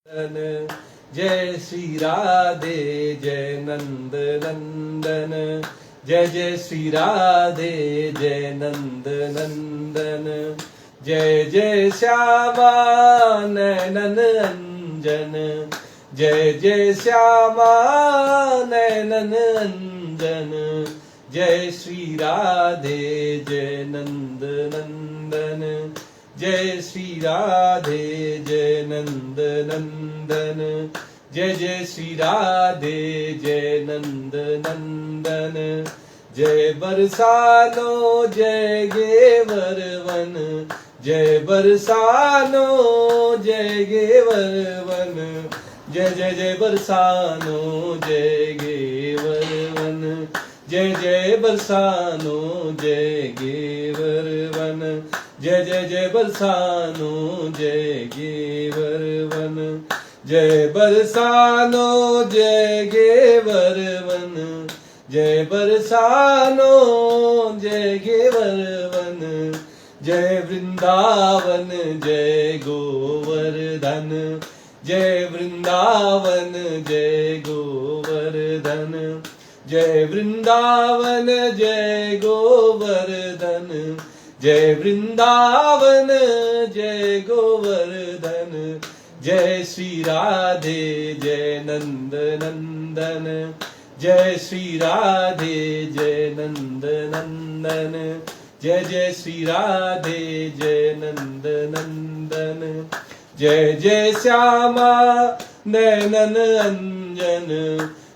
जय श्री राधे जय नंद नंदन, जय जय श्री राधे जय नंद नंदन, जय जय श्यामा नयनन अंजन, जय जय श्यामा नयनन अंजन, जय श्री राधे जय नंद नंदन, जय श्री राधे जय नंद नंदन, जय जय श्री राधे जय नंद नंदन, जय बरसानो जय गेवर वन, जय बरसानो जय गेवर वन, जय जय जय बरसानो जय गेवर वन, जय जय बरसानो जय गेवर वन, जय जय जय बरसानो जय गेवर वन, जय बरसानो जय गेवर वन, जय बरसानो जय गेवर वन, जय वृंदावन जय गोवर्धन, जय वृंदावन जय गोवर्धन, जय वृंदावन जय गोवर्धन, जय वृंदावन जय गोवर्धन, जय श्री राधे जय नंद नंदन, जय श्री राधे जय नंद नंदन, जय जय श्री राधे जय नंद नंदन, जय जय श्यामा नयनन अंजन,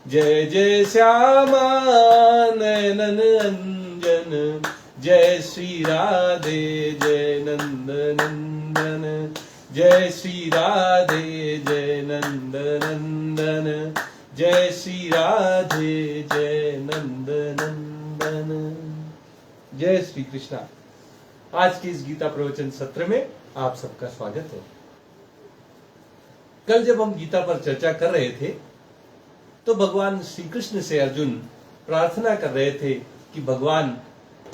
जय जय श्यामा नयनन अंजन, जय श्री राधे जय नंद नंदन, जय श्री राधे जय नंद नंदन, जय श्री राधे जय नंद नंदन। जय श्री कृष्णा। आज की इस गीता प्रवचन सत्र में आप सबका स्वागत है। कल जब हम गीता पर चर्चा कर रहे थे तो भगवान श्री कृष्ण से अर्जुन प्रार्थना कर रहे थे कि भगवान,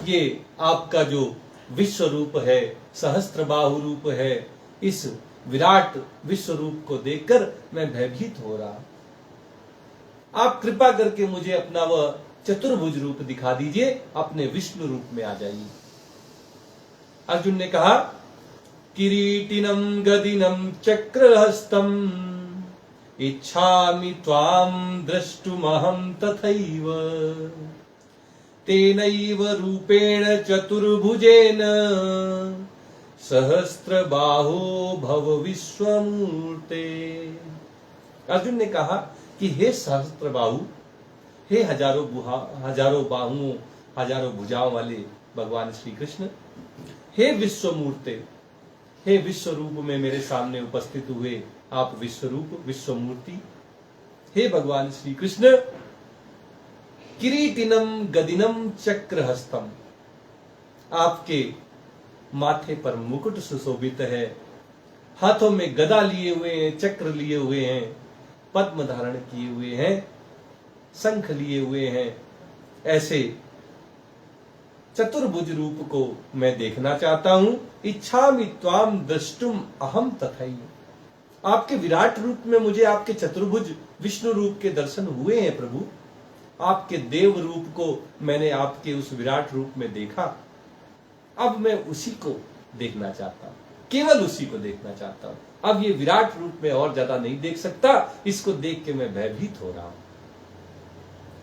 ये आपका जो विश्व रूप है, सहस्त्र बाहु रूप है, इस विराट विश्व रूप को देखकर मैं भयभीत हो रहा। आप कृपा करके मुझे अपना वह चतुर्भुज रूप दिखा दीजिए, अपने विष्णु रूप में आ जाइए। अर्जुन ने कहा, किरीटिनम गदिनम चक्रहस्तम इच्छामि त्वाम द्रष्टुमहं तथैव, तेनैव रूपेण चतुर्भुजेन सहस्रबाहो भव विश्वमूर्ते। अर्जुन ने कहा कि हे सहस्त्रबाहु, हे हजारों बाहुओं, हजारों भुजाओं वाले भगवान श्री कृष्ण, हे विश्वमूर्ते, हे विश्व रूप में मेरे सामने उपस्थित हुए आप विश्वरूप विश्वमूर्ति, हे भगवान श्री कृष्ण, किरीटिनम गदिनम चक्रहस्तम, आपके माथे पर मुकुट सुशोभित है, हाथों में गदा लिए हुए हैं, चक्र लिए हुए हैं, पद्म धारण किए हुए हैं, शंख लिए हुए हैं। ऐसे चतुर्भुज रूप को मैं देखना चाहता हूं। इच्छामि त्वाम द्रष्टुम अहम तथैव, आपके विराट रूप में मुझे आपके चतुर्भुज विष्णु रूप के दर्शन हुए हैं प्रभु। आपके देव रूप को मैंने आपके उस विराट रूप में देखा, अब मैं उसी को देखना चाहता हूं, केवल उसी को देखना चाहता हूं। अब ये विराट रूप में और ज्यादा नहीं देख सकता, इसको देख के मैं भयभीत हो रहा हूं।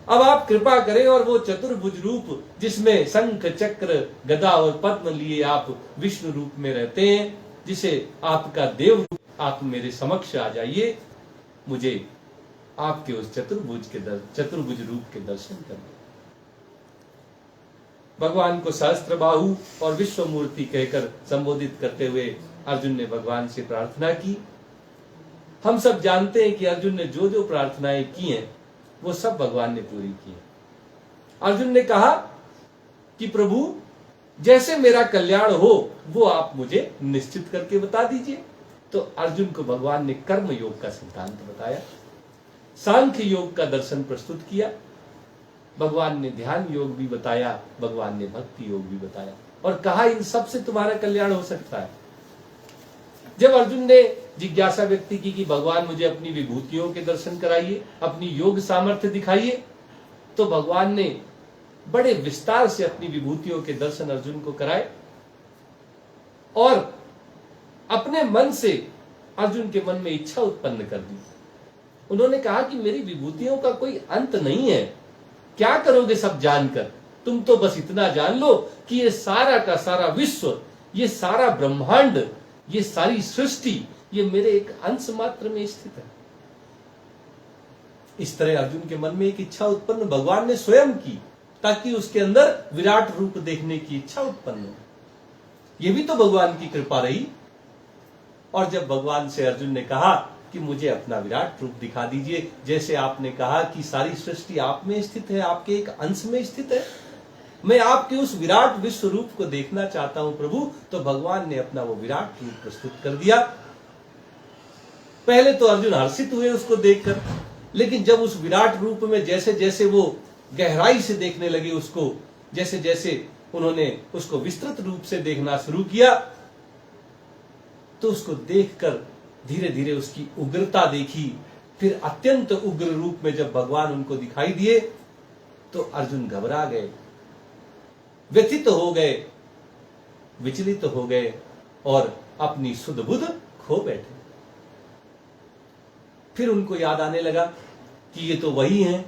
अब आप कृपा करें और वो चतुर्भुज रूप जिसमें शंख चक्र गदा और पद्म लिए आप विष्णु रूप में रहते हैं, जिसे आपका देव रूप, आप मेरे समक्ष आ जाइए, मुझे आपके उस चतुर्भुज रूप के दर्शन करने। भगवान को सहस्त्रबाहु और विश्वमूर्ति कहकर संबोधित करते हुए अर्जुन ने भगवान से प्रार्थना की। हम सब जानते हैं कि अर्जुन ने जो जो प्रार्थनाएं की हैं वो सब भगवान ने पूरी की है। अर्जुन ने कहा कि प्रभु, जैसे मेरा कल्याण हो वो आप मुझे निश्चित करके बता दीजिए। तो अर्जुन को भगवान ने कर्म योग का सिद्धांत बताया, सांख्य योग का दर्शन प्रस्तुत किया, भगवान ने ध्यान योग भी बताया, भगवान ने भक्ति योग भी बताया, और कहा इन सब से तुम्हारा कल्याण हो सकता है। जब अर्जुन ने जिज्ञासा व्यक्त की कि भगवान मुझे अपनी विभूतियों के दर्शन कराइए, अपनी योग सामर्थ्य दिखाइए, तो भगवान ने बड़े विस्तार से अपनी विभूतियों के दर्शन अर्जुन को कराए और अपने मन से अर्जुन के मन में इच्छा उत्पन्न कर दी। उन्होंने कहा कि मेरी विभूतियों का कोई अंत नहीं है, क्या करोगे सब जानकर? तुम तो बस इतना जान लो कि ये सारा का सारा विश्व, ये सारा ब्रह्मांड, ये सारी सृष्टि, ये मेरे एक अंश मात्र में स्थित है। इस तरह अर्जुन के मन में एक इच्छा उत्पन्न भगवान ने स्वयं की, ताकि उसके अंदर विराट रूप देखने की इच्छा उत्पन्न हो। यह भी तो भगवान की कृपा रही। और जब भगवान से अर्जुन ने कहा कि मुझे अपना विराट रूप दिखा दीजिए, जैसे आपने कहा कि सारी सृष्टि आप में स्थित है, आपके एक अंश में स्थित है, मैं आपके उस विराट विश्व रूप को देखना चाहता हूं प्रभु, तो भगवान ने अपना वो विराट रूप प्रस्तुत कर दिया। पहले तो अर्जुन हर्षित हुए उसको देखकर, लेकिन जब उस विराट रूप में जैसे जैसे वो गहराई से देखने लगे उसको, जैसे जैसे उन्होंने उसको विस्तृत रूप से देखना शुरू किया, तो उसको देखकर धीरे धीरे उसकी उग्रता देखी। फिर अत्यंत उग्र रूप में जब भगवान उनको दिखाई दिए तो अर्जुन घबरा गए, व्यथित हो गए, विचलित हो गए और अपनी सुध बुध खो बैठे। फिर उनको याद आने लगा कि ये तो वही हैं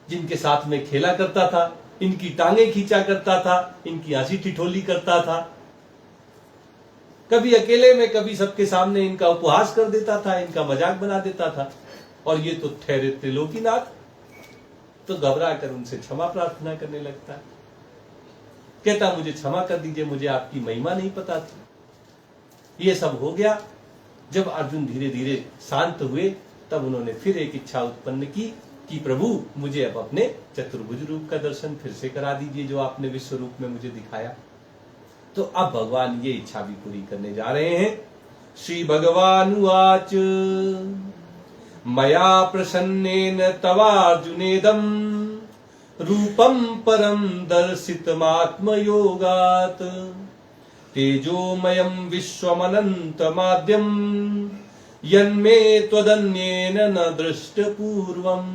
जिनके साथ में खेला करता था, इनकी टांगे खींचा करता था, इनकी हंसी ठिठोली करता था, कभी अकेले में कभी सबके सामने इनका उपहास कर देता था, इनका मजाक बना देता था, और ये तो ठहरे त्रिलोकीनाथ। तो घबरा कर उनसे क्षमा प्रार्थना करने लगता है, कहता मुझे क्षमा कर दीजिए, मुझे आपकी महिमा नहीं पता थी। ये सब हो गया। जब अर्जुन धीरे धीरे शांत हुए तब उन्होंने फिर एक इच्छा उत्पन्न की कि प्रभु मुझे अब अपने चतुर्भुज रूप का दर्शन फिर से करा दीजिए, जो आपने विश्व रूप में मुझे दिखाया। तो अब भगवान ये इच्छा भी पूरी करने जा रहे हैं। श्री भगवान उवाच मया प्रसन्नेन तवार्जुनेदं रूपम परम दर्शितमात्मयोगात् तेजोमयं विश्वमनन्तमाद्यं यन्मे त्वदन्येन न दृष्टपूर्वम्।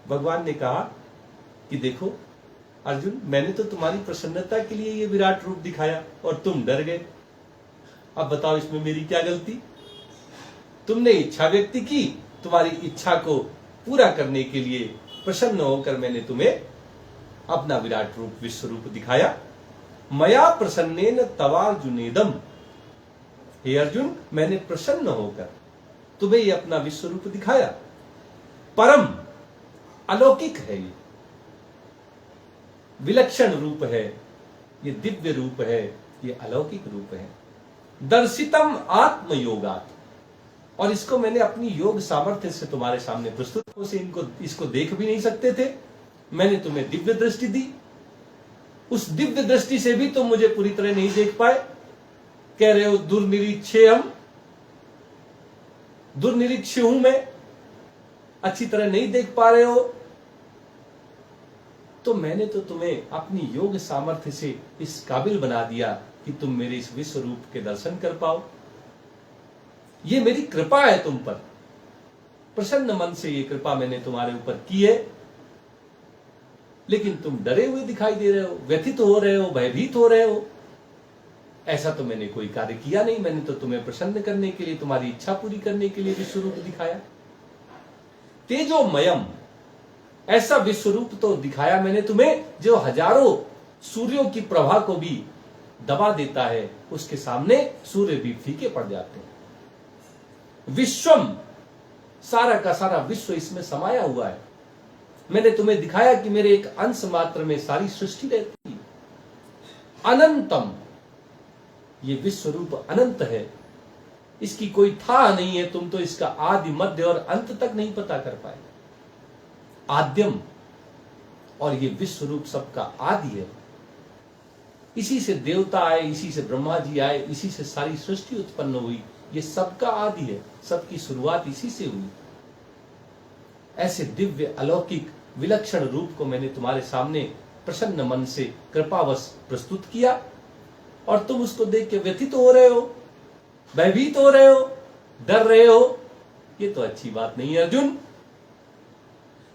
भगवान ने कहा कि देखो अर्जुन, मैंने तो तुम्हारी प्रसन्नता के लिए ये विराट रूप दिखाया और तुम डर गए। अब बताओ इसमें मेरी क्या गलती? तुमने इच्छा व्यक्त की, तुम्हारी इच्छा को पूरा करने के लिए प्रसन्न होकर मैंने तुम्हें अपना विराट रूप विश्व रूप दिखाया। मया प्रसन्नेन तवार्जुनेदम, हे अर्जुन मैंने प्रसन्न होकर तुम्हें ये अपना विश्व रूप दिखाया। परम अलौकिक है, ये विलक्षण रूप है, ये दिव्य रूप है, ये अलौकिक रूप है। दर्शितम आत्मयोगात्, और इसको मैंने अपनी योग सामर्थ्य से तुम्हारे सामने प्रस्तुत से इसको देख भी नहीं सकते थे, मैंने तुम्हें दिव्य दृष्टि दी। उस दिव्य दृष्टि से भी तुम मुझे पूरी तरह नहीं देख पाए। कह रहे हो दुर्निरीक्षे, हम दुर्निरीक्ष हूं मैं, अच्छी तरह नहीं देख पा रहे हो। तो मैंने तो तुम्हें अपनी योग सामर्थ्य से इस काबिल बना दिया कि तुम मेरे इस विश्व रूप के दर्शन कर पाओ। ये मेरी कृपा है तुम पर, प्रसन्न मन से ये कृपा मैंने तुम्हारे ऊपर की है। लेकिन तुम डरे हुए दिखाई दे रहे हो, व्यथित हो रहे हो, भयभीत हो रहे हो। ऐसा तो मैंने कोई कार्य किया नहीं, मैंने तो तुम्हें प्रसन्न करने के लिए, तुम्हारी इच्छा पूरी करने के लिए विश्व रूप दिखाया। तेजोमयम, ऐसा विश्व रूप तो दिखाया मैंने तुम्हें जो हजारों सूर्यों की प्रभा को भी दबा देता है, उसके सामने सूर्य भी फीके पड़ जाते हैं। विश्वम, सारा का सारा विश्व इसमें समाया हुआ है। मैंने तुम्हें दिखाया कि मेरे एक अंश मात्र में सारी सृष्टि रहती है। अनंतम, ये विश्व रूप अनंत है, इसकी कोई था नहीं है, तुम तो इसका आदि मध्य और अंत तक नहीं पता कर पाए। आद्यम, और ये विश्व रूप सबका आदि है। इसी से देवता आए, इसी से ब्रह्मा जी आए, इसी से सारी सृष्टि उत्पन्न हुई। ये सबका आदि है, सबकी शुरुआत इसी से हुई। ऐसे दिव्य अलौकिक विलक्षण रूप को मैंने तुम्हारे सामने प्रसन्न मन से कृपावश प्रस्तुत किया, और तुम उसको देख के व्यथित हो रहे हो, भयभीत हो रहे हो, डर रहे हो, ये तो अच्छी बात नहीं है अर्जुन।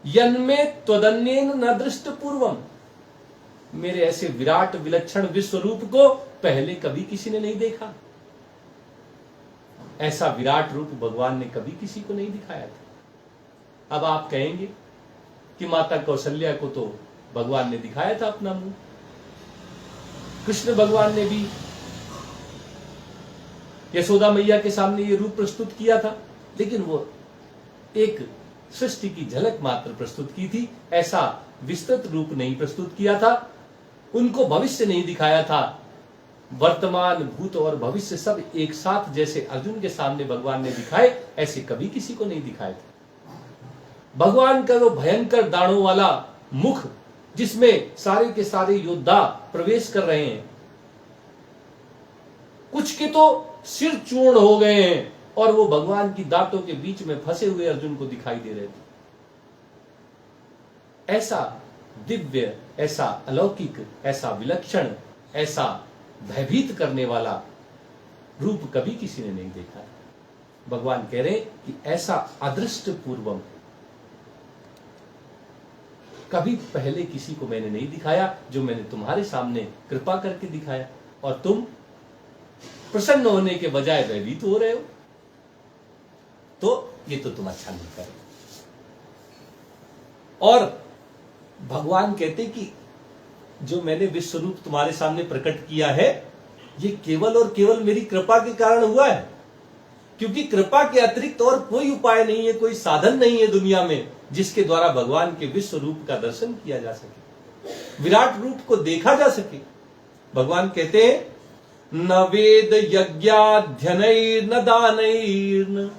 यन्मे त्वदन्येन न दृष्ट पूर्वम, मेरे ऐसे विराट विलक्षण विश्व रूप को पहले कभी किसी ने नहीं देखा। ऐसा विराट रूप भगवान ने कभी किसी को नहीं दिखाया था। अब आप कहेंगे कि माता कौशल्या को तो भगवान ने दिखाया था अपना मुंह, कृष्ण भगवान ने भी यशोदा मैया के सामने ये रूप प्रस्तुत किया था, लेकिन वो एक सृष्टि की झलक मात्र प्रस्तुत की थी, ऐसा विस्तृत रूप नहीं प्रस्तुत किया था। उनको भविष्य नहीं दिखाया था। वर्तमान, भूत और भविष्य सब एक साथ जैसे अर्जुन के सामने भगवान ने दिखाए, ऐसे कभी किसी को नहीं दिखाए थे। भगवान का वो भयंकर दाढ़ों वाला मुख, जिसमें सारे के सारे योद्धा प्रवेश कर रहे हैं, कुछ के तो सिर चूर्ण हो गए हैं और वो भगवान की दांतों के बीच में फंसे हुए अर्जुन को दिखाई दे रहे थे। ऐसा दिव्य, ऐसा अलौकिक, ऐसा विलक्षण, ऐसा भयभीत करने वाला रूप कभी किसी ने नहीं देखा है। भगवान कह रहे कि ऐसा अदृष्ट पूर्वम, कभी पहले किसी को मैंने नहीं दिखाया, जो मैंने तुम्हारे सामने कृपा करके दिखाया, और तुम प्रसन्न होने के बजाय भयभीत हो रहे हो, तो ये तो तुम अच्छा नहीं कर रहे। और भगवान कहते कि जो मैंने विश्व रूप तुम्हारे सामने प्रकट किया है, ये केवल और केवल मेरी कृपा के कारण हुआ है, क्योंकि कृपा के अतिरिक्त और कोई उपाय नहीं है, कोई साधन नहीं है दुनिया में जिसके द्वारा भगवान के विश्व रूप का दर्शन किया जा सके, विराट रूप को देखा जा सके। भगवान कहते हैं न वेद यज्ञाध्ययनैर्न दानैर्न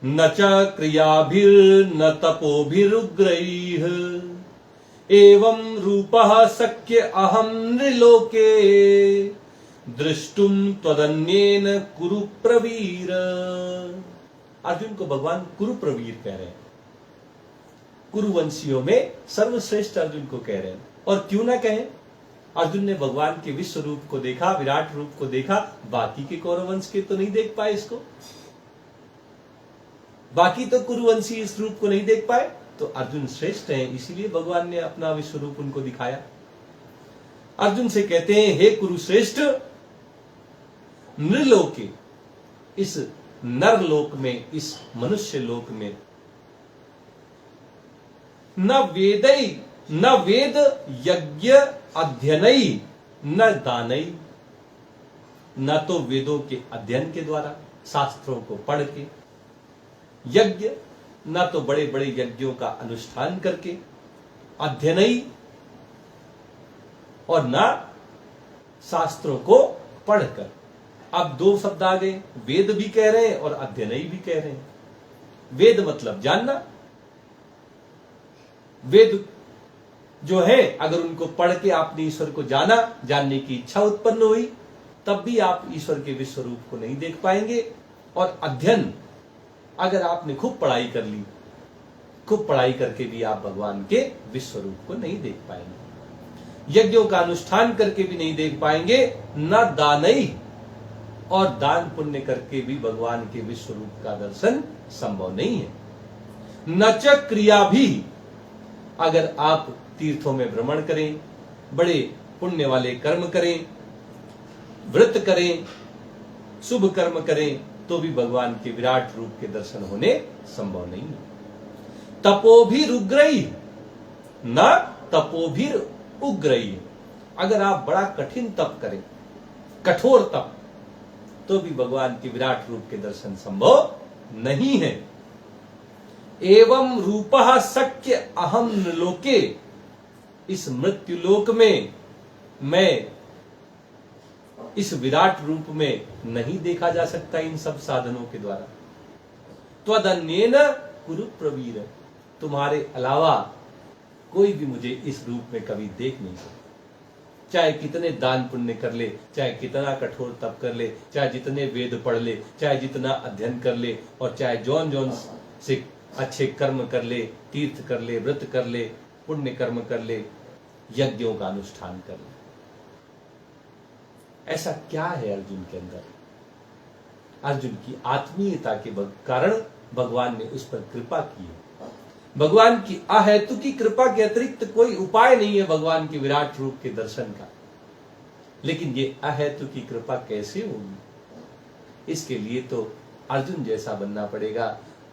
न च क्रियाभिर्न तपोभिरुग्रैः एवं रूपः शक्य अहं नृलोके दृष्टुम त्वदन्येन कुरु प्रवीर। अर्जुन को भगवान कुरु प्रवीर कह रहे हैं, कुरुवंशियों में सर्वश्रेष्ठ अर्जुन को कह रहे हैं। और क्यों ना कहें, अर्जुन ने भगवान के विश्व रूप को देखा, विराट रूप को देखा, बाकी के कौरवंश के तो नहीं देख पाए इसको, बाकी तो कुरुवंशी इस रूप को नहीं देख पाए, तो अर्जुन श्रेष्ठ हैं, इसीलिए भगवान ने अपना विश्व रूप उनको दिखाया। अर्जुन से कहते हैं हे कुरुश्रेष्ठ, नृलोके, इस नरलोक में, इस मनुष्य लोक में, न वेद यज्ञ अध्ययनई न दानई, न तो वेदों के अध्ययन के द्वारा, शास्त्रों को पढ़ के, यज्ञ न तो बड़े बड़े यज्ञों का अनुष्ठान करके, अध्ययनई और न शास्त्रों को पढ़कर। अब दो शब्द आ गए, वेद भी कह रहे हैं और अध्ययनई भी कह रहे हैं। वेद मतलब जानना, वेद जो है अगर उनको पढ़ के आपने ईश्वर को जाना, जानने की इच्छा उत्पन्न हुई, तब भी आप ईश्वर के विश्व रूप को नहीं देख पाएंगे। और अध्ययन, अगर आपने खूब पढ़ाई कर ली, खूब पढ़ाई करके भी आप भगवान के विश्व रूप को नहीं देख पाएंगे, यज्ञों का अनुष्ठान करके भी नहीं देख पाएंगे, न दानई, और दान पुण्य करके भी भगवान के विश्व रूप का दर्शन संभव नहीं है। न च क्रिया भी, अगर आप तीर्थों में भ्रमण करें, बड़े पुण्य वाले कर्म करें, व्रत करें, शुभ कर्म करें, तो भी भगवान के विराट रूप के दर्शन होने संभव नहीं है। तपोभिर उग्रई न तपोभिर उग्रई, अगर आप बड़ा कठिन तप करें, कठोर तप, तो भी भगवान के विराट रूप के दर्शन संभव नहीं है। एवं रूपः शक्य अहम लोके, इस मृत्यु लोक में मैं इस विराट रूप में नहीं देखा जा सकता इन सब साधनों के द्वारा। त्वदन्येन कुरु प्रवीर, तुम्हारे अलावा कोई भी मुझे इस रूप में कभी देख नहीं सकता। चाहे कितने दान पुण्य कर ले, चाहे कितना कठोर तप कर ले, चाहे जितने वेद पढ़ ले, चाहे जितना अध्ययन कर ले, और चाहे जौन से अच्छे कर्म कर ले, तीर्थ कर ले, व्रत कर ले, पुण्य कर्म कर ले, यज्ञों का अनुष्ठान कर ले, ऐसा क्या है अर्जुन के अंदर अर्जुन की आत्मीयता के कारण भगवान ने उस पर कृपा की है। भगवान की अहेतु की कृपा के अतिरिक्त कोई उपाय नहीं है भगवान के विराट रूप के दर्शन का। लेकिन ये अहेतु की कृपा कैसे होगी, इसके लिए तो अर्जुन जैसा बनना पड़ेगा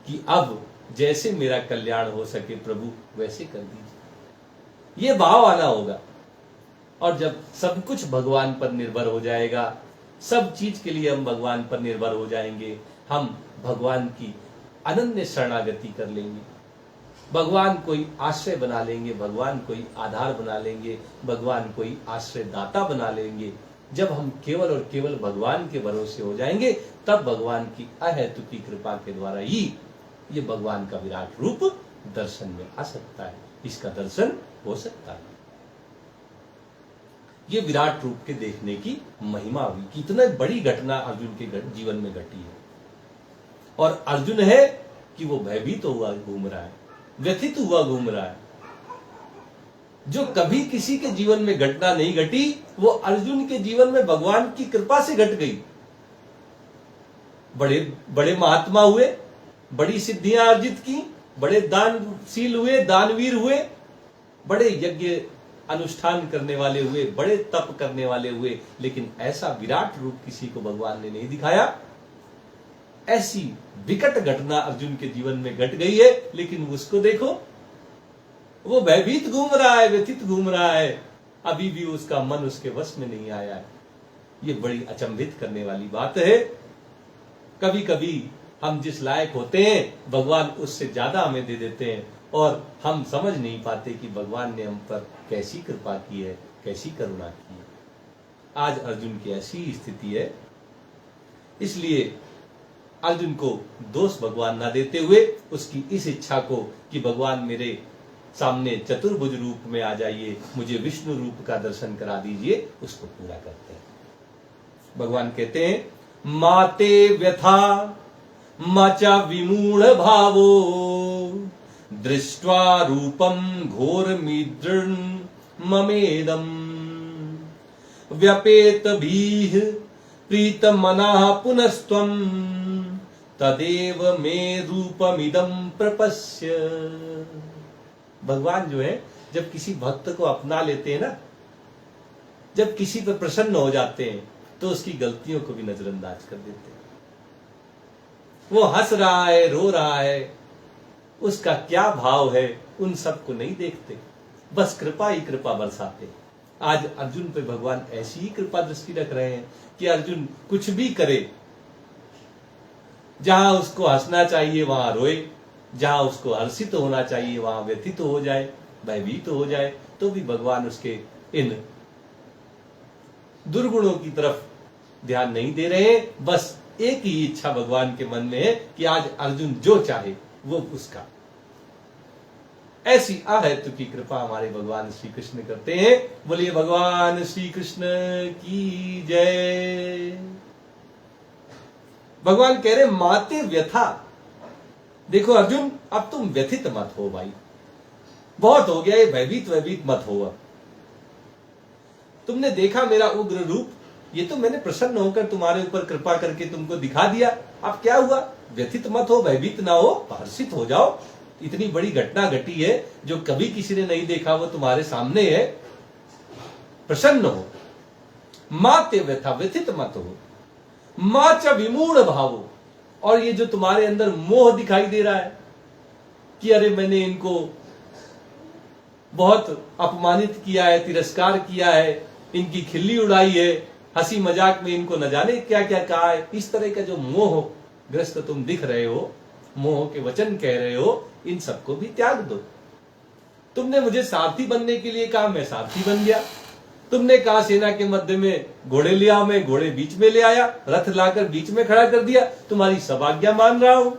कि अब जैसे मेरा कल्याण हो सके प्रभु वैसे कर दीजिए, ये भाव आना होगा। और जब सब कुछ भगवान पर निर्भर हो जाएगा, सब चीज के लिए हम भगवान पर निर्भर हो जाएंगे, हम भगवान की अनन्य शरणागति कर लेंगे, भगवान कोई आश्रय बना लेंगे, भगवान कोई आधार बना लेंगे, भगवान कोई आश्रय दाता बना लेंगे। जब हम केवल और केवल भगवान के भरोसे हो जाएंगे, तब भगवान की अहेतु की कृपा के द्वारा ही ये भगवान का विराट रूप दर्शन में आ सकता है, इसका दर्शन हो सकता है। ये विराट रूप के देखने की महिमा हुई। कितनी बड़ी घटना अर्जुन के जीवन में घटी है। और अर्जुन है कि वो भयभीत हुआ घूम रहा है, व्यथित हुआ घूम रहा है। जो कभी किसी के जीवन में घटना नहीं घटी, वो अर्जुन के जीवन में भगवान की कृपा से घट गई। बड़े बड़े महात्मा हुए, बड़ी सिद्धियां अर्जित की, बड़े दानशील हुए, दानवीर हुए, बड़े यज्ञ अनुष्ठान करने वाले हुए, बड़े तप करने वाले हुए, लेकिन ऐसा विराट रूप किसी को भगवान ने नहीं दिखाया। ऐसी विकट घटना अर्जुन के जीवन में घट गई है, लेकिन उसको देखो, वो भयभीत घूम रहा है, व्यथित घूम रहा है, अभी भी उसका मन उसके वश में नहीं आया है। ये बड़ी अचंभित करने वाली बात है। कभी कभी हम जिस लायक होते हैं भगवान उससे ज्यादा हमें दे देते हैं, और हम समझ नहीं पाते कि भगवान ने हम पर कैसी कृपा की है, कैसी करुणा की है। आज अर्जुन की ऐसी स्थिति है, इसलिए अर्जुन को दोष भगवान ना देते हुए उसकी इस इच्छा को कि भगवान मेरे सामने चतुर्भुज रूप में आ जाइए, मुझे विष्णु रूप का दर्शन करा दीजिए, उसको पूरा करते हैं। भगवान कहते हैं, माते व्यथा मचा विमूढ़ भावो दृष्ट्वा रूपम घोरमिदृन् ममेदम् व्यपेत भीः प्रीतमनः पुनस्त्वम् तदेव मे रूपमिदं प्रपश्य। भगवान जो है, जब किसी भक्त को अपना लेते हैं ना, जब किसी पर प्रसन्न हो जाते हैं, तो उसकी गलतियों को भी नजरअंदाज कर देते हैं। वो हंस रहा है, रो रहा है, उसका क्या भाव है, उन सब को नहीं देखते, बस कृपा ही कृपा बरसाते। आज अर्जुन पे भगवान ऐसी ही कृपा दृष्टि रख रहे हैं कि अर्जुन कुछ भी करे, जहां उसको हंसना चाहिए वहां रोए, जहां उसको हर्षित होना चाहिए वहां व्यथित हो जाए, भयभीत हो जाए, तो भी भगवान उसके इन दुर्गुणों की तरफ ध्यान नहीं दे रहे हैं। बस एक ही इच्छा भगवान के मन में है कि आज अर्जुन जो चाहे वो उसका। ऐसी अहेतु की कृपा हमारे भगवान श्री कृष्ण करते हैं। बोलिए भगवान श्री कृष्ण की जय। भगवान कह रहे माते व्यथा, देखो अर्जुन अब तुम व्यथित मत हो भाई, बहुत हो गया ये भयभीत मत हो। अब तुमने देखा मेरा उग्र रूप, ये तो मैंने प्रसन्न होकर तुम्हारे ऊपर कृपा करके तुमको दिखा दिया। अब क्या हुआ, व्यथित मत हो, भयभीत ना हो, हर्षित हो जाओ। इतनी बड़ी घटना घटी है जो कभी किसी ने नहीं देखा, वो तुम्हारे सामने है, प्रसन्न हो। माते व्यथा, व्यथित मत हो। मां च विमूढ़ भावो, और ये जो तुम्हारे अंदर मोह दिखाई दे रहा है कि अरे मैंने इनको बहुत अपमानित किया है, तिरस्कार किया है, इनकी खिल्ली उड़ाई है, हंसी मजाक में इनको न जाने क्या क्या कहा है, इस तरह का जो मोह ग्रस्त तुम दिख रहे हो, मोह के वचन कह रहे हो, इन सबको भी त्याग दो। तुमने मुझे सारथी बनने के लिए कहा, मैं सारथी बन गया। तुमने कहा सेना के मध्य में घोड़े ले आओ, मैं घोड़े बीच में ले आया, रथ लाकर बीच में खड़ा कर दिया, तुम्हारी सब आज्ञा मान रहा हूं।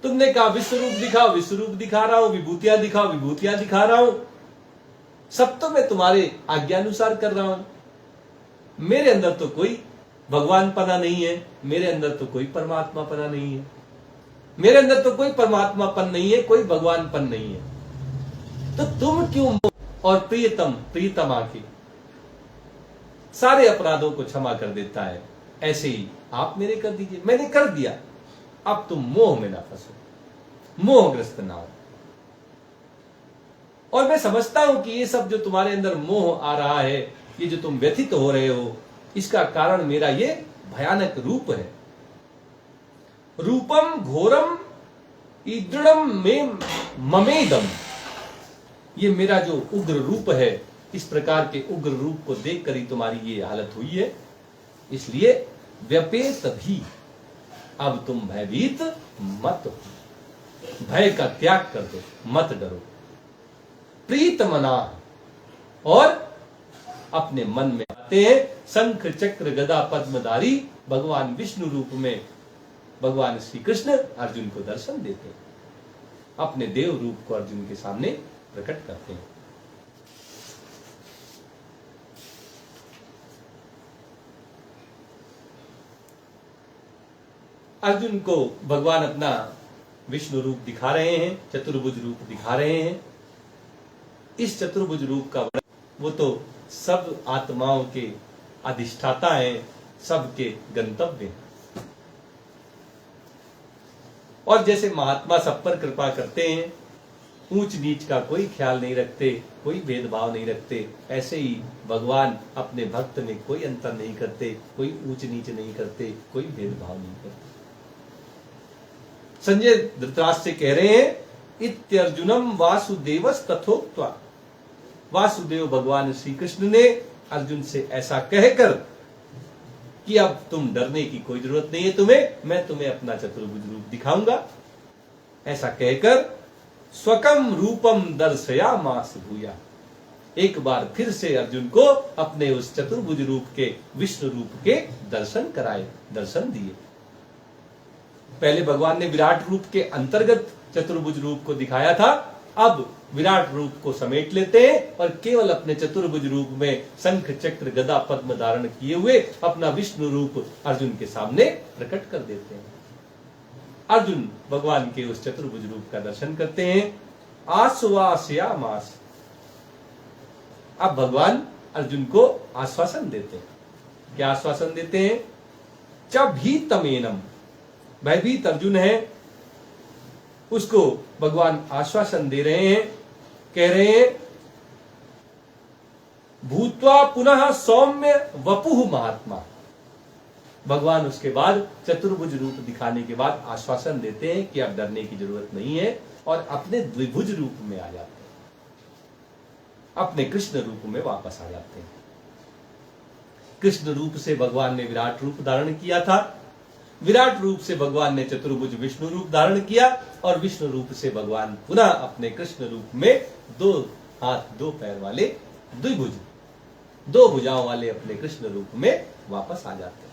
तुमने कहा विश्व रूप दिखाओ, विश्व रूप दिखा रहा हूं, विभूतियां दिखाओ, विभूतियां दिखा रहा हूं। सब तो मैं तुम्हारे आज्ञानुसार कर रहा हूं। मेरे अंदर तो कोई भगवान पना नहीं है, मेरे अंदर तो कोई परमात्मा पना नहीं है, मेरे अंदर तो कोई परमात्मापन नहीं है, कोई भगवानपन नहीं है। तो तुम क्यों और प्रियतमा के सारे अपराधों को क्षमा कर देता है। ऐसे ही आप मेरे कर दीजिए, मैंने कर दिया, अब तुम मोह में ना फंसो, मोहग्रस्त ना हो। और मैं समझता हूं कि ये सब जो तुम्हारे अंदर मोह आ रहा है, ये जो तुम व्यथित हो रहे हो, इसका कारण मेरा ये भयानक रूप है। रूपम घोरम ईदृढ़म में ममेदम, ये मेरा जो उग्र रूप है, इस प्रकार के उग्र रूप को देखकर ही तुम्हारी ये हालत हुई है। इसलिए व्यपेत भी, अब तुम भयभीत मत हो, भय का त्याग कर दो, मत डरो। प्रीत मना, और अपने मन में आते हैं शंख चक्र गदा पद्मधारी भगवान विष्णु रूप में भगवान श्री कृष्ण अर्जुन को दर्शन देते हैं, अपने देव रूप को अर्जुन के सामने प्रकट करते हैं। अर्जुन को भगवान अपना विष्णु रूप दिखा रहे हैं, चतुर्भुज रूप दिखा रहे हैं। इस चतुर्भुज रूप का वर्णन, वो तो सब आत्माओं के अधिष्ठाता हैं, सबके गंतव्य हैं। और जैसे महात्मा सब पर कृपा करते हैं, ऊंच नीच का कोई ख्याल नहीं रखते, कोई भेदभाव नहीं रखते, ऐसे ही भगवान अपने भक्त में कोई अंतर नहीं करते, कोई ऊंच नीच नहीं करते, कोई भेदभाव नहीं करते। संजय धृतराष्ट्र से कह रहे हैं, इत्यर्जुनम वासुदेवस तथोक्त्वा, वासुदेव भगवान श्री कृष्ण ने अर्जुन से ऐसा कहकर कि अब तुम डरने की कोई जरूरत नहीं है तुम्हें, मैं तुम्हें अपना चतुर्भुज रूप दिखाऊंगा, ऐसा कहकर स्वकम रूपम दर्शयामास भूया, एक बार फिर से अर्जुन को अपने उस चतुर्भुज रूप के, विष्णु रूप के दर्शन कराए, दर्शन दिए। पहले भगवान ने विराट रूप के अंतर्गत चतुर्भुज रूप को दिखाया था, अब विराट रूप को समेट लेते हैं और केवल अपने चतुर्भुज रूप में शंख चक्र गदा पद्म धारण किए हुए अपना विष्णु रूप अर्जुन के सामने प्रकट कर देते हैं। अर्जुन भगवान के उस चतुर्भुज रूप का दर्शन करते हैं। आश्वासयामास, अब भगवान अर्जुन को आश्वासन देते हैं। क्या आश्वासन देते हैं? च भीतमेनम, भयभीत अर्जुन है, उसको भगवान आश्वासन दे रहे हैं, कह रहे हैं भूत्वा पुनः सौम्य वपुः महात्मा। भगवान उसके बाद चतुर्भुज रूप दिखाने के बाद आश्वासन देते हैं कि अब डरने की जरूरत नहीं है, और अपने द्विभुज रूप में आ जाते हैं, अपने कृष्ण रूप में वापस आ जाते हैं। कृष्ण रूप से भगवान ने विराट रूप धारण किया था, विराट रूप से भगवान ने चतुर्भुज विष्णु रूप धारण किया, और विष्णु रूप से भगवान पुनः अपने कृष्ण रूप में दो हाथ दो पैर वाले द्विभुज, दो भुजाओं वाले अपने कृष्ण रूप में वापस आ जाते हैं।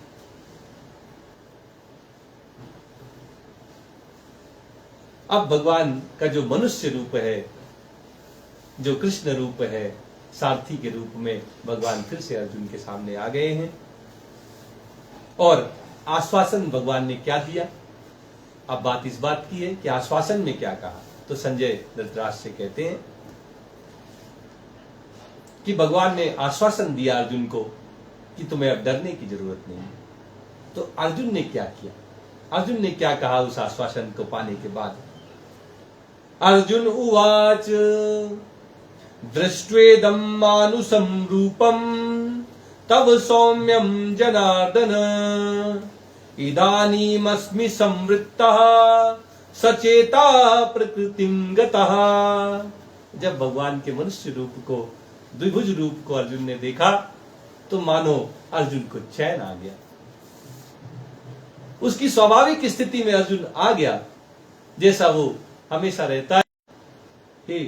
अब भगवान का जो मनुष्य रूप है, जो कृष्ण रूप है, सारथी के रूप में भगवान फिर से अर्जुन के सामने आ गए हैं। और आश्वासन भगवान ने क्या दिया? अब बात इस बात की है कि आश्वासन में क्या कहा। तो संजय धृतराष्ट्र से कहते हैं कि भगवान ने आश्वासन दिया अर्जुन को कि तुम्हें अब डरने की जरूरत नहीं है। तो अर्जुन ने क्या किया? अर्जुन ने क्या कहा उस आश्वासन को पाने के बाद? अर्जुन उवाच दृष्ट्वेदं मानुषं रूपं तव सौम्यं जनार्दन इदानीमस्मि संवृत्तः सचेता प्रकृतिं गतः। जब भगवान के मनुष्य रूप को, द्विभुज रूप को अर्जुन ने देखा तो मानो अर्जुन को चैन आ गया, उसकी स्वाभाविक स्थिति में अर्जुन आ गया जैसा वो हमेशा रहता है। हे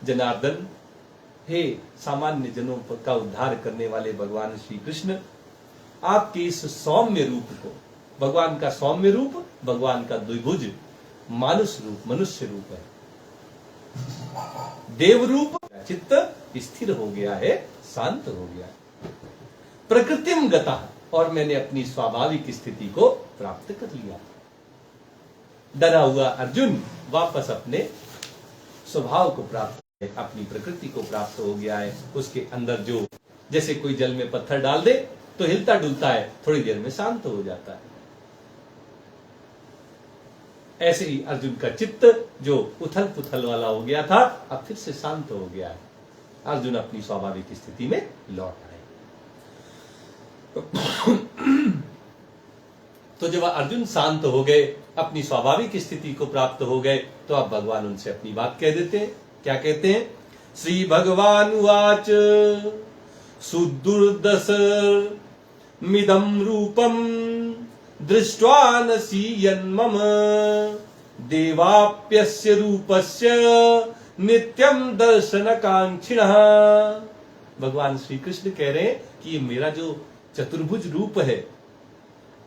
जनार्दन, हे सामान्य जनों का उद्धार करने वाले भगवान श्री कृष्ण, आपके इस सौम्य रूप को, भगवान का सौम्य रूप, भगवान का द्विभुज मानुष रूप, मनुष्य रूप है, देव रूप, चित्त स्थिर हो गया है, शांत हो गया है, प्रकृतिम गता, और मैंने अपनी स्वाभाविक स्थिति को प्राप्त कर लिया। डरा हुआ अर्जुन वापस अपने स्वभाव को प्राप्त, अपनी प्रकृति को प्राप्त हो गया है। उसके अंदर जो, जैसे कोई जल में पत्थर डाल दे तो हिलता डुलता है, थोड़ी देर में शांत हो जाता है। ऐसे ही अर्जुन का चित्त जो उथल पुथल वाला हो गया था, अब फिर से शांत हो गया है। अर्जुन अपनी स्वाभाविक स्थिति में लौट आए। तो जब अर्जुन शांत हो गए, अपनी स्वाभाविक स्थिति को प्राप्त हो गए, तो अब भगवान उनसे अपनी बात कह देते हैं। क्या कहते हैं? श्री भगवान उवाच सुदुर्दश मिदं रूपम दृष्ट्वा नसीयन्मम देवाप्यस्य रूपस्य नित्यं दर्शनकांक्षिणः। भगवान श्री कृष्ण कह रहे हैं कि ये मेरा जो चतुर्भुज रूप है,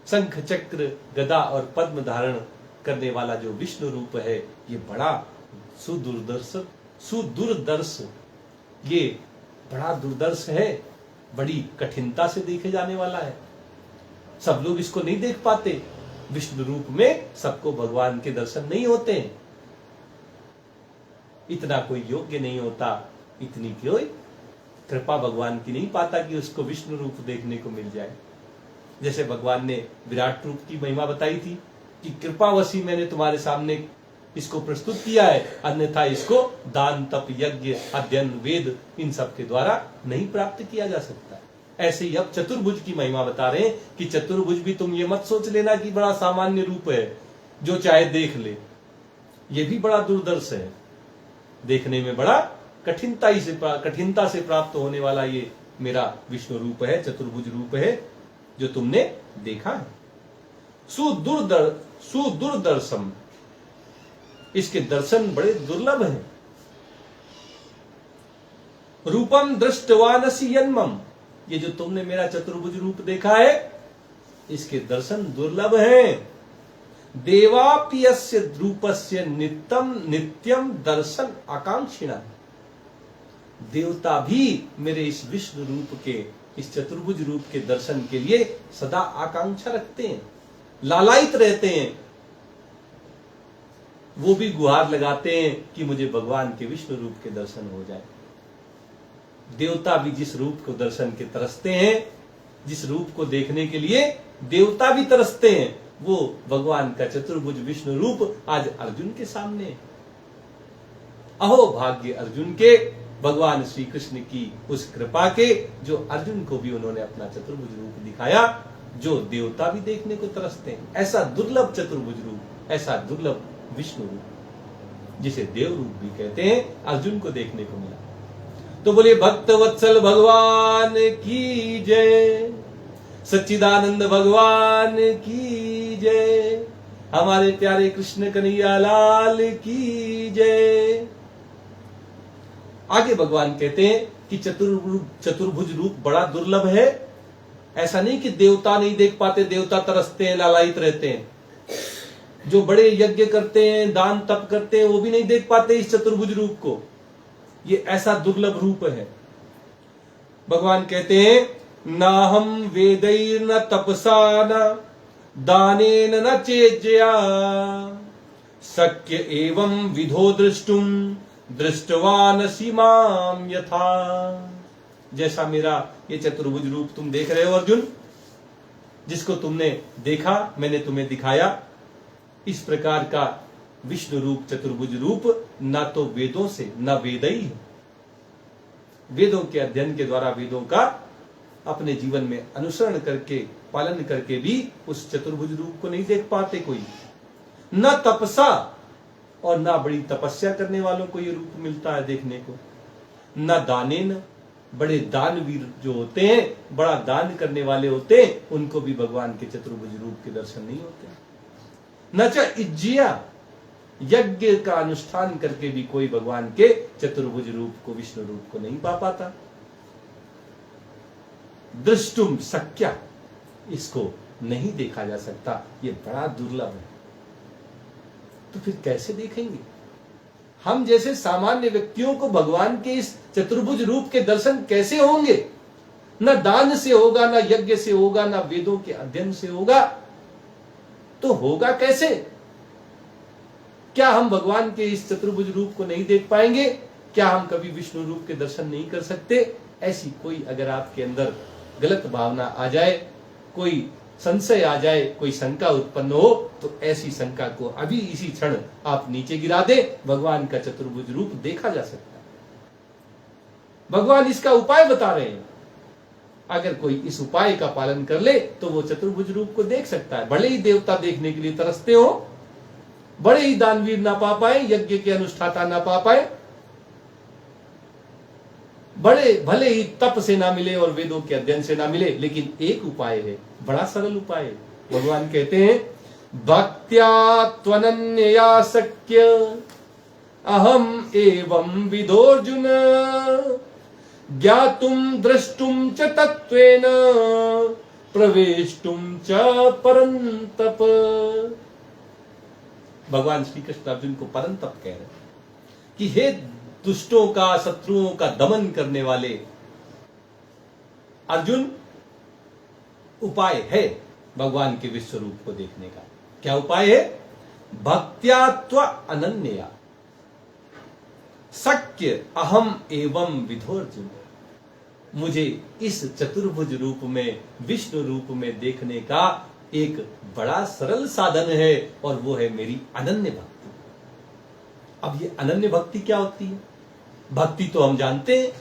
शंख चक्र गदा और पद्म धारण करने वाला जो विष्णु रूप है, ये बड़ा सुदुर्दर्श, ये बड़ा दुर्दर्श है, बड़ी कठिनता से देखे जाने वाला है। सब लोग इसको नहीं देख पाते। विष्णु रूप में सबको भगवान के दर्शन नहीं होते हैं। इतना कोई योग्य नहीं होता, इतनी कोई कृपा भगवान की नहीं पाता कि उसको विष्णु रूप देखने को मिल जाए। जैसे भगवान ने विराट रूप की महिमा बताई थी कि कृपावशी मैंने तुम्हारे सामने इसको प्रस्तुत किया है, अन्यथा इसको दान तप यज्ञ अध्ययन वेद इन सब के द्वारा नहीं प्राप्त किया जा सकता। ऐसे ही अब चतुर्भुज की महिमा बता रहे हैं कि चतुर्भुज भी तुम ये मत सोच लेना कि बड़ा सामान्य रूप है, जो चाहे देख ले। ये भी बड़ा दुर्दर्श है, देखने में बड़ा कठिनता से प्राप्त होने वाला ये मेरा विष्णु रूप है, चतुर्भुज रूप है, जो तुमने देखा है। सुदुर्दर्शम, इसके दर्शन बड़े दुर्लभ हैं। रूपम दृष्टवानसि यन्मम, ये जो तुमने मेरा चतुर्भुज रूप देखा है, इसके दर्शन दुर्लभ हैं। देवाप्यस्य रूपस्य नित्यम दर्शन आकांक्षिणा, देवता भी मेरे इस विष्णु रूप के, इस चतुर्भुज रूप के दर्शन के लिए सदा आकांक्षा रखते हैं, लालायित रहते हैं। वो भी गुहार लगाते हैं कि मुझे भगवान के विष्णु रूप के दर्शन हो जाए। देवता भी जिस रूप को दर्शन के तरसते हैं, जिस रूप को देखने के लिए देवता भी तरसते हैं, वो भगवान का चतुर्भुज विष्णु रूप आज अर्जुन के सामने है। अहो भाग्य अर्जुन के, भगवान श्री कृष्ण की उस कृपा के, जो अर्जुन को भी उन्होंने अपना चतुर्भुज रूप दिखाया, जो देवता भी देखने को तरसते हैं। ऐसा दुर्लभ चतुर्भुज रूप, ऐसा दुर्लभ विष्णु रूप, जिसे देव रूप भी कहते हैं, अर्जुन को देखने को मिला। तो बोले भक्त वत्सल भगवान की जय, सच्चिदानंद भगवान की जय, हमारे प्यारे कृष्ण कन्हैया लाल की जय। आगे भगवान कहते हैं कि चतुर्भुज रूप बड़ा दुर्लभ है। ऐसा नहीं कि देवता नहीं देख पाते, देवता तरसते हैं, लालायित रहते हैं। जो बड़े यज्ञ करते हैं, दान तप करते हैं, वो भी नहीं देख पाते इस चतुर्भुज रूप को। ये ऐसा दुर्लभ रूप है। भगवान कहते हैं नाहम वेदैर्न तपसा न दानेन न चेज्या शक्य एवं विधो दृष्टुम दृष्टवानसि माम यथा। जैसा मेरा ये चतुर्भुज रूप तुम देख रहे हो अर्जुन, जिसको तुमने देखा, मैंने तुम्हें दिखाया, इस प्रकार का विष्णु रूप चतुर्भुज रूप ना तो वेदों से, ना वेदई है। वेदों के अध्ययन के द्वारा, वेदों का अपने जीवन में अनुसरण करके, पालन करके भी उस चतुर्भुज रूप को नहीं देख पाते कोई। न तपसा, और ना बड़ी तपस्या करने वालों को ये रूप मिलता है देखने को। न दानेन, बड़े दानवीर जो होते हैं, बड़ा दान करने वाले होते हैं, उनको भी भगवान के चतुर्भुज रूप के दर्शन नहीं होते। न च इज्जिया, यज्ञ का अनुष्ठान करके भी कोई भगवान के चतुर्भुज रूप को, विष्णु रूप को नहीं पा पाता। दृष्टुम शक्या, इसको नहीं देखा जा सकता, ये बड़ा दुर्लभ है। तो फिर कैसे देखेंगे? हम जैसे सामान्य व्यक्तियों को भगवान के इस चतुर्भुज रूप के दर्शन कैसे होंगे? न दान से होगा, न यज्ञ से होगा, न वेदों के अध्ययन से होगा, तो होगा कैसे? क्या हम भगवान के इस चतुर्भुज रूप को नहीं देख पाएंगे? क्या हम कभी विष्णु रूप के दर्शन नहीं कर सकते? ऐसी कोई अगर आपके अंदर गलत भावना आ जाए, कोई संशय आ जाए, कोई शंका उत्पन्न हो, तो ऐसी शंका को अभी इसी क्षण आप नीचे गिरा दें, भगवान का चतुर्भुज रूप देखा जा सकता है। भगवान इसका उपाय बता रहे हैं। अगर कोई इस उपाय का पालन कर ले तो वो चतुर्भुज रूप को देख सकता है। भले ही देवता देखने के लिए तरसते हो, बड़े ही दानवीर ना पा पाए, यज्ञ के अनुष्ठाता ना पा पाए, बड़े भले ही तप से ना मिले और वेदों के अध्ययन से ना मिले, लेकिन एक उपाय है, बड़ा सरल उपाय है। भगवान कहते हैं, भक्त्या त्वनन्यया शक्य अहम एवं विदोर्जुन ज्ञातुम द्रष्टुम च तत्वेन प्रवेष्टुम च परंतप। भगवान श्री कृष्ण अर्जुन को परंतप कह रहे हैं कि हे दुष्टों का, शत्रुओं का दमन करने वाले अर्जुन, उपाय है भगवान के विश्व रूप को देखने का। क्या उपाय है? भक्त्या त्व अनन्या शक्य अहम एवं विधोर्जुन। मुझे इस चतुर्भुज रूप में, विष्णु रूप में देखने का एक बड़ा सरल साधन है, और वो है मेरी अनन्य भक्ति। अब ये अनन्य भक्ति क्या होती है? भक्ति तो हम जानते हैं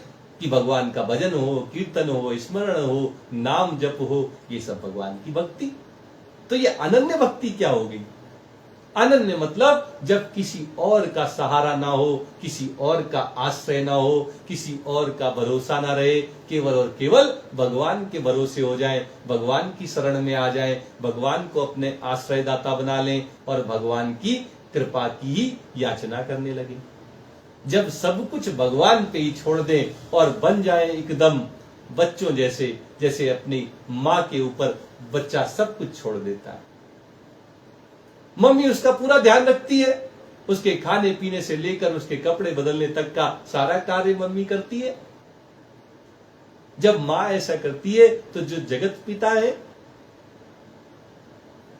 कि भगवान का भजन हो, कीर्तन हो, स्मरण हो, नाम जप हो, ये सब भगवान की भक्ति। तो ये अनन्य भक्ति क्या होगी? अनन्य मतलब जब किसी और का सहारा ना हो, किसी और का आश्रय ना हो, किसी और का भरोसा ना रहे, केवल और केवल भगवान के भरोसे हो जाएं, भगवान की शरण में आ जाएं, भगवान को अपने आश्रयदाता बना लें और भगवान की कृपा की ही याचना करने लगे। जब सब कुछ भगवान पे ही छोड़ दें और बन जाए एकदम बच्चों जैसे, जैसे अपनी माँ के ऊपर बच्चा सब कुछ छोड़ देता है, मम्मी उसका पूरा ध्यान रखती है, उसके खाने पीने से लेकर उसके कपड़े बदलने तक का सारा कार्य मम्मी करती है। जब माँ ऐसा करती है तो जो जगत पिता है,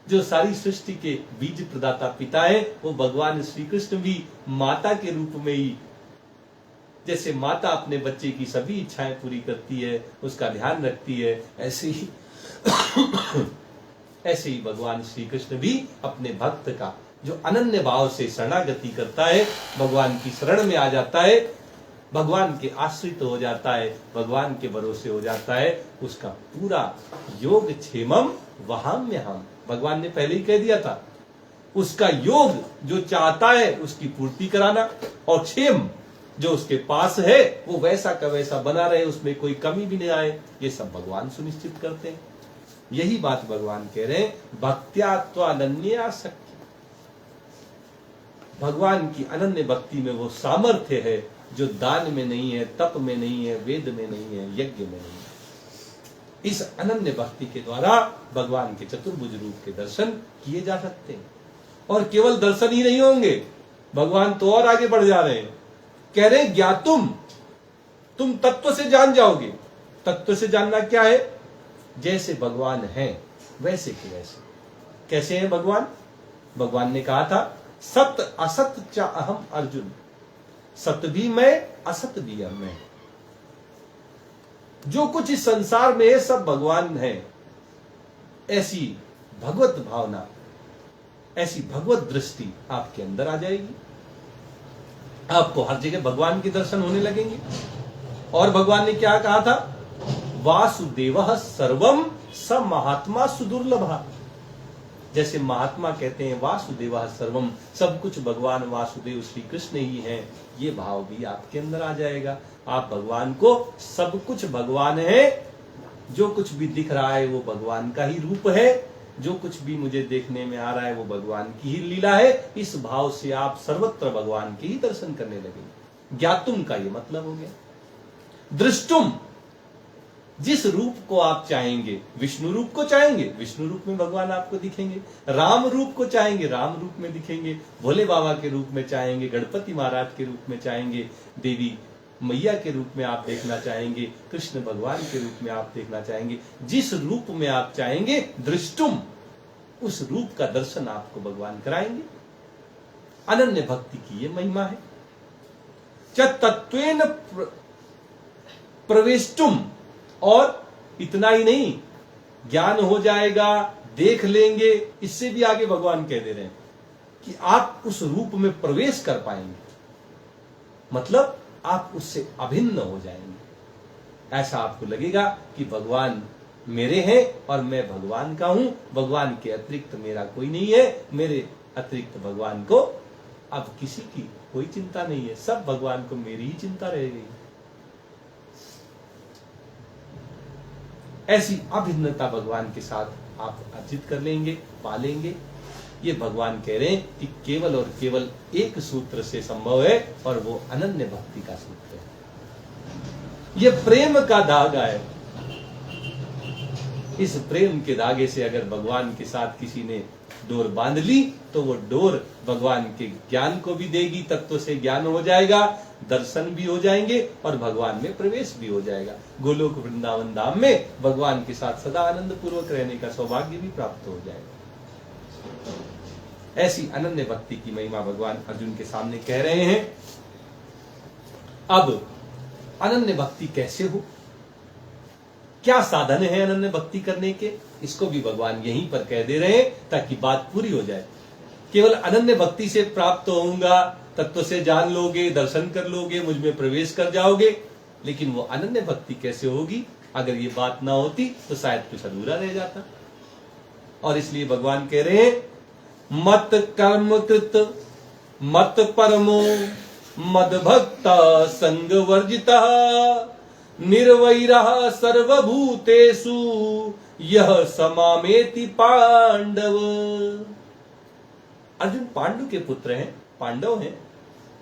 जो सारी सृष्टि के बीज प्रदाता पिता है, वो भगवान श्री कृष्ण भी माता के रूप में ही, जैसे माता अपने बच्चे की सभी इच्छाएं पूरी करती है, उसका ध्यान रखती है, ऐसे ही भगवान श्री कृष्ण भी अपने भक्त का, जो अनन्य भाव से शरणागति करता है, भगवान की शरण में आ जाता है, भगवान के आश्रित हो जाता है, भगवान के भरोसे हो जाता है, उसका पूरा योग क्षेमम वहाम्यहम्, भगवान ने पहले ही कह दिया था, उसका योग जो चाहता है उसकी पूर्ति कराना, और क्षेम जो उसके पास है वो वैसा का वैसा बना रहे, उसमें कोई कमी भी नहीं आए, ये सब भगवान सुनिश्चित करते हैं। यही बात भगवान कह रहे हैं, भक्त्या त्वनन्या शक्य। भगवान की अनन्य भक्ति में वो सामर्थ्य है जो दान में नहीं है, तप में नहीं है, वेद में नहीं है, यज्ञ में नहीं है। इस अनन्य भक्ति के द्वारा भगवान के चतुर्भुज रूप के दर्शन किए जा सकते हैं। और केवल दर्शन ही नहीं होंगे, भगवान तो और आगे बढ़ जा रहे हैं, कह रहे हैं ज्ञातुम, तुम तत्व से जान जाओगे। तत्व से जानना क्या है? जैसे भगवान है वैसे के वैसे। कैसे हैं भगवान? भगवान ने कहा था, सत असत च अहम अर्जुन, सत भी मैं, असत भी मैं। जो कुछ इस संसार में है सब भगवान है। ऐसी भगवत भावना, ऐसी भगवत दृष्टि आपके अंदर आ जाएगी, आपको हर जगह भगवान के दर्शन होने लगेंगे। और भगवान ने क्या कहा था? वासुदेवः सर्वम स महात्मा सुदुर्लभः। जैसे महात्मा कहते हैं वासुदेवः सर्वम, सब कुछ भगवान वासुदेव श्री कृष्ण ही हैं, ये भाव भी आपके अंदर आ जाएगा। आप भगवान को, सब कुछ भगवान है, जो कुछ भी दिख रहा है वो भगवान का ही रूप है, जो कुछ भी मुझे देखने में आ रहा है वो भगवान की ही लीला है। इस भाव से आप सर्वत्र भगवान के ही दर्शन करने लगेंगे। ज्ञातुम का ये मतलब हो गया। दृष्टुम, जिस रूप को आप चाहेंगे, विष्णु रूप को चाहेंगे, विष्णु रूप में भगवान आपको दिखेंगे, राम रूप को चाहेंगे, राम रूप में दिखेंगे, भोले बाबा के रूप में चाहेंगे, गणपति महाराज के रूप में चाहेंगे, देवी मैया के रूप में आप देखना चाहेंगे, कृष्ण भगवान के रूप में आप देखना चाहेंगे, जिस रूप में आप चाहेंगे, दृष्टुम, उस रूप का दर्शन आपको भगवान कराएंगे। अनन्य भक्ति की ये महिमा है। च तत्वेन प्रवेष्टुम, और इतना ही नहीं, ज्ञान हो जाएगा, देख लेंगे, इससे भी आगे भगवान कह दे रहे हैं कि आप उस रूप में प्रवेश कर पाएंगे, मतलब आप उससे अभिन्न हो जाएंगे। ऐसा आपको लगेगा कि भगवान मेरे हैं और मैं भगवान का हूं, भगवान के अतिरिक्त मेरा कोई नहीं है, मेरे अतिरिक्त भगवान को अब किसी की कोई चिंता नहीं है, सब भगवान को मेरी ही चिंता रह गई। ऐसी अभिन्नता भगवान के साथ आप अर्जित कर लेंगे, पालेंगे। ये भगवान कह रहे हैं कि केवल और केवल एक सूत्र से संभव है, और वो अनन्य भक्ति का सूत्र है। ये प्रेम का धागा है। इस प्रेम के धागे से अगर भगवान के साथ किसी ने डोर बांध ली, तो वो डोर भगवान के ज्ञान को भी देगी, तत्व से ज्ञान हो जाएगा, दर्शन भी हो जाएंगे और भगवान में प्रवेश भी हो जाएगा। गोलोक वृंदावन धाम में भगवान के साथ सदा आनंद पूर्वक रहने का सौभाग्य भी प्राप्त हो जाएगा। ऐसी अनन्य भक्ति की महिमा भगवान अर्जुन के सामने कह रहे हैं। अब अनन्य भक्ति कैसे हो, क्या साधन है अनन्य भक्ति करने के, इसको भी भगवान यहीं पर कह दे रहे हैं ताकि बात पूरी हो जाए। केवल अनन्य भक्ति से प्राप्त होऊंगा, तत्व से जान लोगे, दर्शन कर लोगे, मुझ में प्रवेश कर जाओगे, लेकिन वो अनन्य भक्ति कैसे होगी? अगर ये बात ना होती तो शायद कुछ अधूरा रह जाता। और इसलिए भगवान कह रहे हैं, मत कर्म कृत मत परमो मद भक्ता संग वर्जिता निर्वैरः सर्वभूतेषु यह समामेति पांडव। अर्जुन पांडु के पुत्र हैं, पांडव हैं।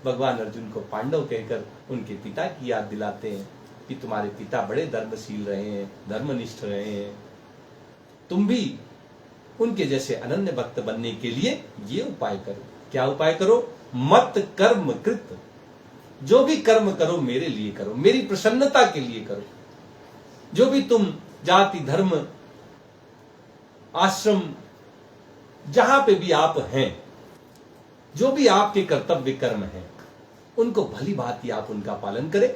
भगवान अर्जुन को पांडव कहकर उनके पिता की याद दिलाते हैं कि तुम्हारे पिता बड़े धर्मशील रहे हैं, धर्मनिष्ठ रहे हैं, तुम भी उनके जैसे अनन्य भक्त बनने के लिए ये उपाय करो। क्या उपाय करो? मत कर्म कृत, जो भी कर्म करो मेरे लिए करो, मेरी प्रसन्नता के लिए करो। जो भी तुम जाति, धर्म, आश्रम, जहां पे भी आप हैं, जो भी आपके कर्तव्य कर्म हैं, उनको भली भांति आप उनका पालन करें।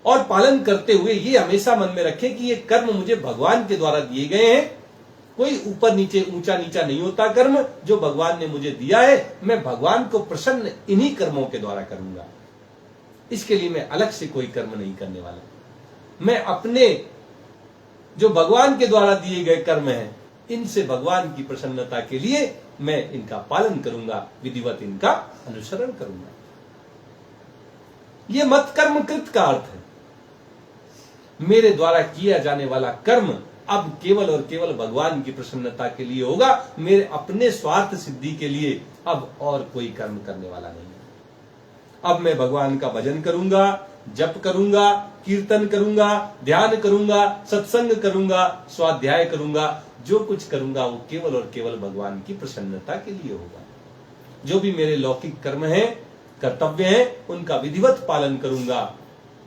और पालन करते हुए ये हमेशा मन में रखें कि ये कर्म मुझे भगवान के द्वारा दिए गए हैं। कोई ऊपर नीचे, ऊंचा नीचा नहीं होता कर्म। जो भगवान ने मुझे दिया है, मैं भगवान को प्रसन्न इन्हीं कर्मों के द्वारा करूंगा। इसके लिए मैं अलग से कोई कर्म नहीं करने वाला। मैं अपने जो भगवान के द्वारा दिए गए कर्म हैं, इनसे भगवान की प्रसन्नता के लिए मैं इनका पालन करूंगा, विधिवत इनका अनुसरण करूंगा। यह मत कर्म कृत का अर्थ है। मेरे द्वारा किया जाने वाला कर्म अब केवल और केवल भगवान की प्रसन्नता के लिए होगा। मेरे अपने स्वार्थ सिद्धि के लिए अब और कोई कर्म करने वाला नहीं है। अब मैं भगवान का भजन करूंगा, जप करूंगा, कीर्तन करूंगा, ध्यान करूंगा, सत्संग करूंगा, स्वाध्याय करूंगा। जो कुछ करूंगा वो केवल और केवल भगवान की प्रसन्नता के लिए होगा। जो भी मेरे लौकिक कर्म हैं, कर्तव्य हैं, उनका विधिवत पालन करूंगा,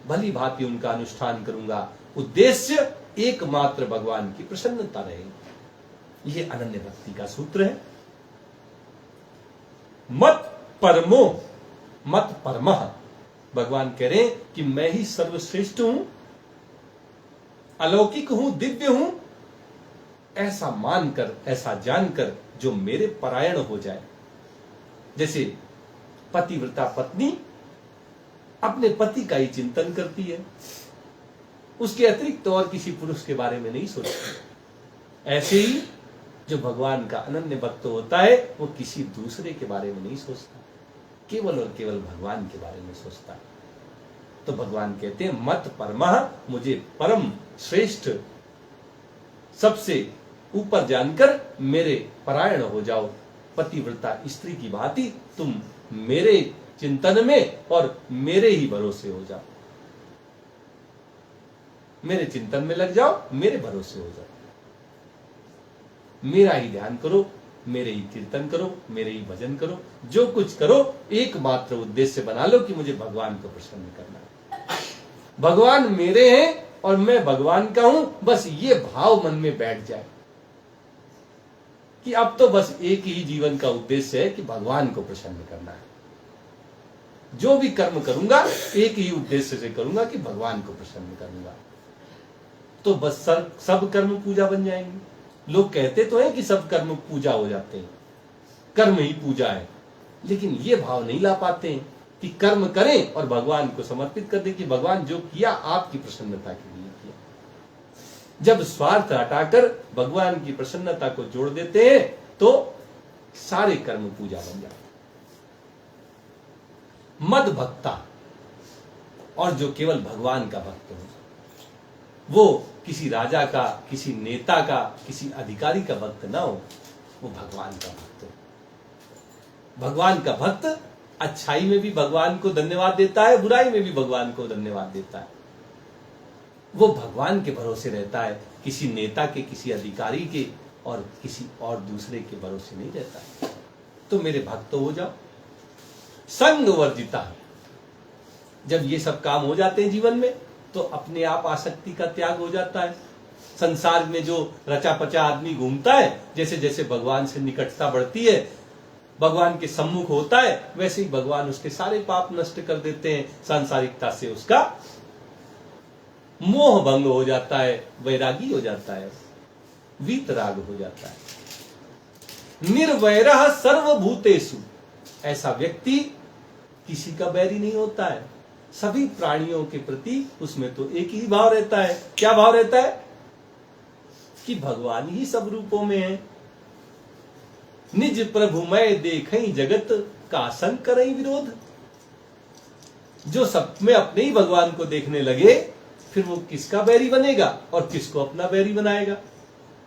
भली भांति उनका अनुष्ठान करूंगा। उद्देश्य एकमात्र भगवान की प्रसन्नता रहेगी। यह अनन्य भक्ति का सूत्र है। मत परमो मत परमः, भगवान कह रहे हैं कि मैं ही सर्वश्रेष्ठ हूं, अलौकिक हूं, दिव्य हूं। ऐसा मानकर, ऐसा जानकर जो मेरे परायण हो जाए। जैसे पतिव्रता पत्नी अपने पति का ही चिंतन करती है, उसके अतिरिक्त और किसी पुरुष के बारे में नहीं सोचती। ऐसे ही जो भगवान का अनन्य भक्त होता है, वो किसी दूसरे के बारे में नहीं सोचता, केवल और केवल भगवान के बारे में सोचता है। तो भगवान कहते हैं मत परमः, मुझे परम श्रेष्ठ, सबसे ऊपर जानकर मेरे परायण हो जाओ। पतिव्रता स्त्री की भांति तुम मेरे चिंतन में और मेरे ही भरोसे हो जाओ। मेरे चिंतन में लग जाओ, मेरे भरोसे हो जाओ। मेरा ही ध्यान करो, मेरे ही कीर्तन करो, मेरे ही भजन करो। जो कुछ करो एकमात्र उद्देश्य बना लो कि मुझे भगवान को प्रसन्न करना है। भगवान मेरे हैं और मैं भगवान का हूं, बस ये भाव मन में बैठ जाए कि अब तो बस एक ही जीवन का उद्देश्य है कि भगवान को प्रसन्न करना है। जो भी कर्म करूंगा एक ही उद्देश्य से करूंगा कि भगवान को प्रसन्न करूंगा। तो बस सब कर्म पूजा बन जाएंगे। लोग कहते तो हैं कि सब कर्म पूजा हो जाते हैं, कर्म ही पूजा है, लेकिन ये भाव नहीं ला पाते हैं कि कर्म करें और भगवान को समर्पित कर दें कि भगवान जो किया आपकी प्रसन्नता के लिए किया। जब स्वार्थ हटाकर भगवान की प्रसन्नता को जोड़ देते हैं तो सारे कर्म पूजा बन जाते हैं। मद भक्ता, और जो केवल भगवान का भक्त हो, वो किसी राजा का, किसी नेता का, किसी अधिकारी का भक्त ना हो, वो भगवान का भक्त हो। भगवान का भक्त अच्छाई में भी भगवान को धन्यवाद देता है, बुराई में भी भगवान को धन्यवाद देता है। वो भगवान के भरोसे रहता है, किसी नेता के, किसी अधिकारी के और किसी और दूसरे के भरोसे नहीं रहता है। तो मेरे भक्त हो जाओ। संग वर्जिता, जब ये सब काम हो जाते हैं जीवन में तो अपने आप आसक्ति का त्याग हो जाता है। संसार में जो रचा पचा आदमी घूमता है, जैसे जैसे भगवान से निकटता बढ़ती है, भगवान के सम्मुख होता है, वैसे ही भगवान उसके सारे पाप नष्ट कर देते हैं। सांसारिकता से उसका मोह भंग हो जाता है, वैरागी हो जाता है, वीतराग हो जाता है। निर्वैरः सर्वभूतेषु, ऐसा व्यक्ति किसी का बैरी नहीं होता है। सभी प्राणियों के प्रति उसमें तो एक ही भाव रहता है। क्या भाव रहता है? कि भगवान ही सब रूपों में है। निज प्रभु मैं देखई जगत का संग करई विरोध। जो सब में अपने ही भगवान को देखने लगे, फिर वो किसका बैरी बनेगा और किसको अपना बैरी बनाएगा?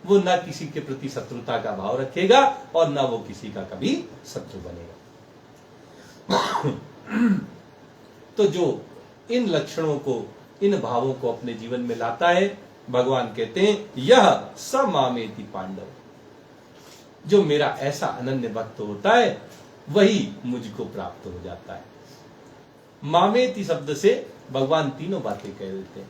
वो ना किसी के प्रति शत्रुता का भाव रखेगा और ना वो किसी का कभी शत्रु बनेगा। तो जो इन लक्षणों को, इन भावों को अपने जीवन में लाता है, भगवान कहते हैं यह स मामेति पांडव। जो मेरा ऐसा अनन्य भक्त होता है वही मुझको प्राप्त हो जाता है। मामेति शब्द से भगवान तीनों बातें कह देते हैं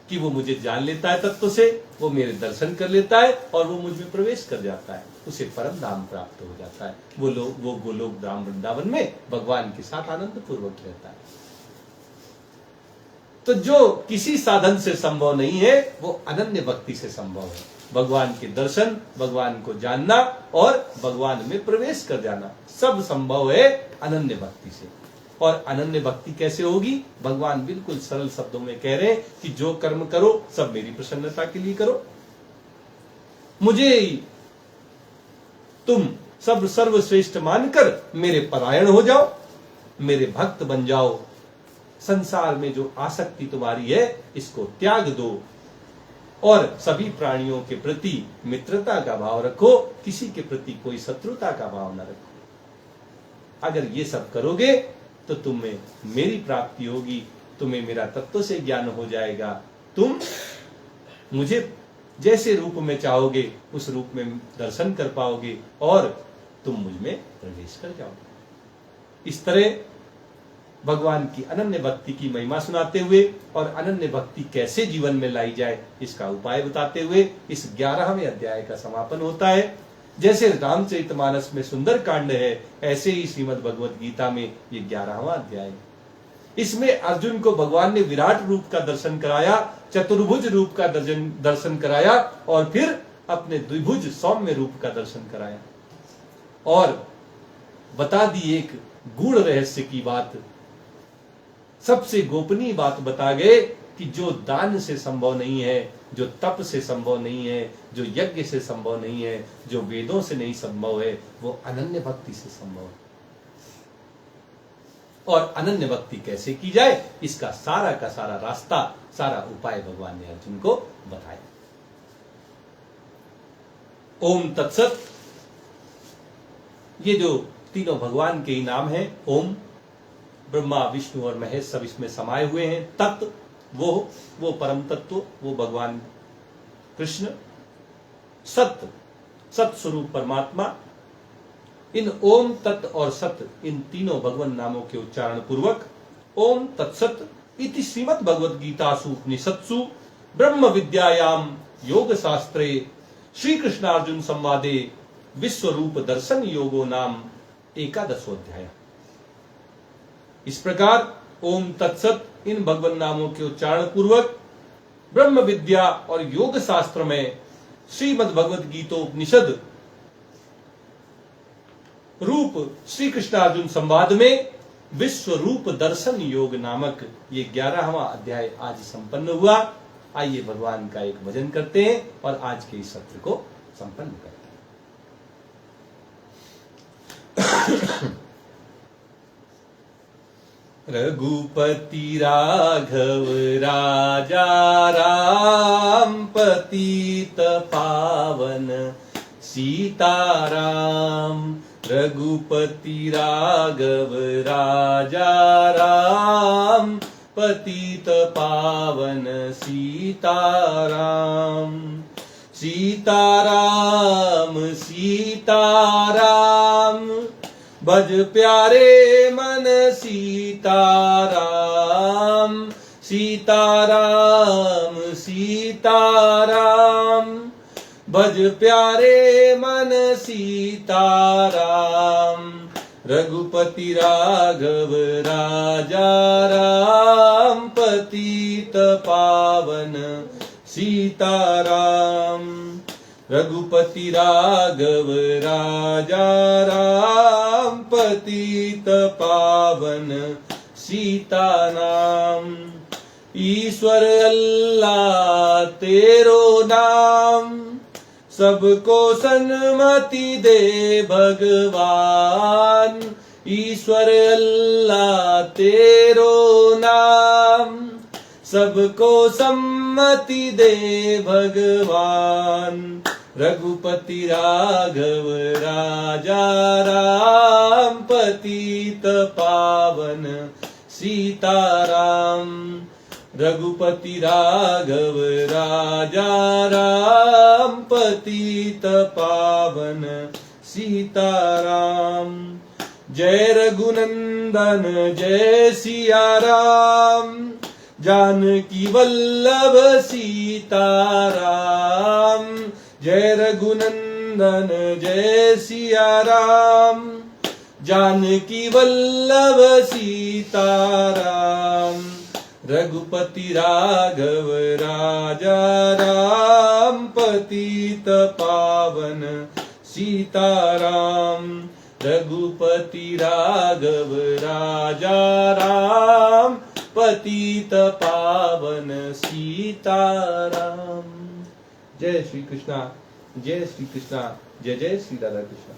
कि वो मुझे जान लेता है तत्व से, वो मेरे दर्शन कर लेता है और वो मुझ में प्रवेश कर जाता है, उसे परम धाम प्राप्त हो जाता है। वो गोलोक धाम वृंदावन में भगवान के साथ आनंद पूर्वक रहता है। तो जो किसी साधन से संभव नहीं है वो अनन्य भक्ति से संभव है। भगवान के दर्शन, भगवान को जानना और भगवान में प्रवेश कर जाना सब संभव है अनन्य भक्ति से। और अनन्य भक्ति कैसे होगी? भगवान बिल्कुल सरल शब्दों में कह रहे हैं कि जो कर्म करो सब मेरी प्रसन्नता के लिए करो। मुझे तुम सब सर्वश्रेष्ठ मानकर मेरे परायण हो जाओ, मेरे भक्त बन जाओ। संसार में जो आसक्ति तुम्हारी है इसको त्याग दो और सभी प्राणियों के प्रति मित्रता का भाव रखो, किसी के प्रति कोई शत्रुता का भाव न रखो। अगर ये सब करोगे तो तुम्हें मेरी प्राप्ति होगी, तुम्हें मेरा तत्व से ज्ञान हो जाएगा, तुम मुझे जैसे रूप में चाहोगे उस रूप में दर्शन कर पाओगे और तुम मुझ में प्रवेश कर जाओगे। इस तरह भगवान की अनन्य भक्ति की महिमा सुनाते हुए और अनन्य भक्ति कैसे जीवन में लाई जाए इसका उपाय बताते हुए इस 11वें अध्याय का समापन होता है। जैसे रामचरितमानस में सुंदर कांड है, ऐसे ही श्रीमद् भगवत गीता में ये 11वां अध्याय है। इसमें अर्जुन को भगवान ने विराट रूप का दर्शन कराया, चतुर्भुज रूप का दर्शन कराया और फिर अपने द्विभुज सौम्य रूप का दर्शन कराया और बता दी एक गूढ़ रहस्य की बात। सबसे गोपनीय बात बता गए कि जो दान से संभव नहीं है, जो तप से संभव नहीं है, जो यज्ञ से संभव नहीं है, जो वेदों से नहीं संभव है, वो अनन्य भक्ति से संभव है। और अनन्य भक्ति कैसे की जाए इसका सारा का सारा रास्ता, सारा उपाय भगवान ने अर्जुन को बताया। ओम तत्सत। ये जो तीनों भगवान के ही नाम हैं, ओम, ब्रह्मा, विष्णु और महेश सब इसमें समाये हुए हैं। तत्व वो परम तत्व, वो भगवान कृष्ण। सत्य, सत स्वरूप परमात्मा। इन ओम, तत् और सत, इन तीनों भगवान नामों के उच्चारण पूर्वक ओम तत्सत इति श्रीमद् भगवद गीतासु उपनिषत्सु ब्रह्म विद्यायाम योग शास्त्रे श्री कृष्णार्जुन संवादे विश्व रूप दर्शन योगो नाम 11वां। इस प्रकार ओम तत्सत इन भगवान नामों के उच्चारण पूर्वक ब्रह्म विद्या और योग शास्त्र में श्रीमद् भगवद गीतोपनिषद रूप श्री कृष्ण अर्जुन संवाद में विश्व रूप दर्शन योग नामक ये 11वां अध्याय आज संपन्न हुआ। आइए भगवान का एक भजन करते हैं और आज के इस सत्र को संपन्न करते हैं। रघुपति राघव राजा राम पतित पावन सीताराम। रघुपति राघव राजा राम पतित पावन सीताराम। सीताराम सीताराम भज प्यारे मन सीताराम। सीताराम सीताराम भज प्यारे मन सीताराम। रघुपति राघव राजा राम पतित पावन सीताराम। रघुपति राघव राजा राम पतित पावन सीतानाम। ईश्वर अल्लाह तेरो नाम सबको सन्मति दे भगवान। ईश्वर अल्लाह तेरो नाम सबको सम्मति दे भगवान। रघुपति राघव राजा राम पतित पावन सीताराम। रघुपति राघव राजा राम पतित पावन सीताराम। जय रघुनंदन जय सिया राम जानकी वल्लभ सीताराम। जय रघुनंदन जय सिया राम जानकी वल्लभ सीताराम। रघुपति राघव राजा राम पतित पावन सीताराम। रघुपति राघव राजा राम पतित पावन सीताराम। जय श्री कृष्णा जय श्री कृष्णा जय जय श्री राधा कृष्णा।